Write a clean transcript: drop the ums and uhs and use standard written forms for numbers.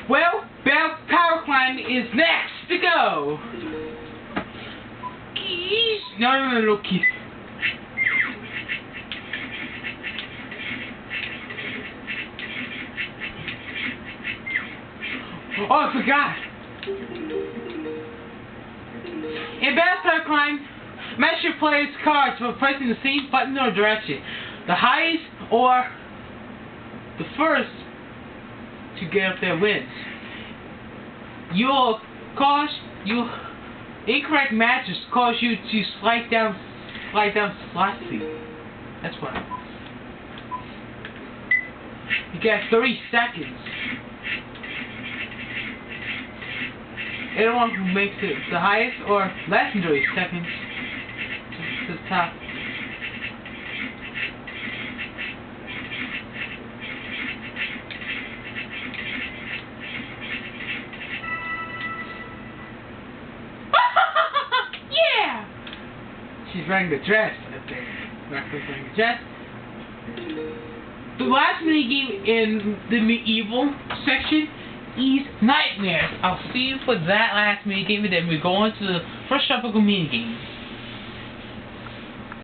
Well, Power Climb is next to go. Keys. No, keys. Oh, I forgot. In Power Climb, match your player's cards by pressing the same button or direction. The highest or the first to get up there wins. Your incorrect matches cause you to slide down slightly. That's what. You got 30 seconds. Anyone who makes it the highest or less than 30 seconds to the top. Yeah! She's wearing the dress up there. Wearing the dress. The last minigame in the medieval section is Nightmares. I'll see you for that last minigame, and then we go on to the first tropical minigame.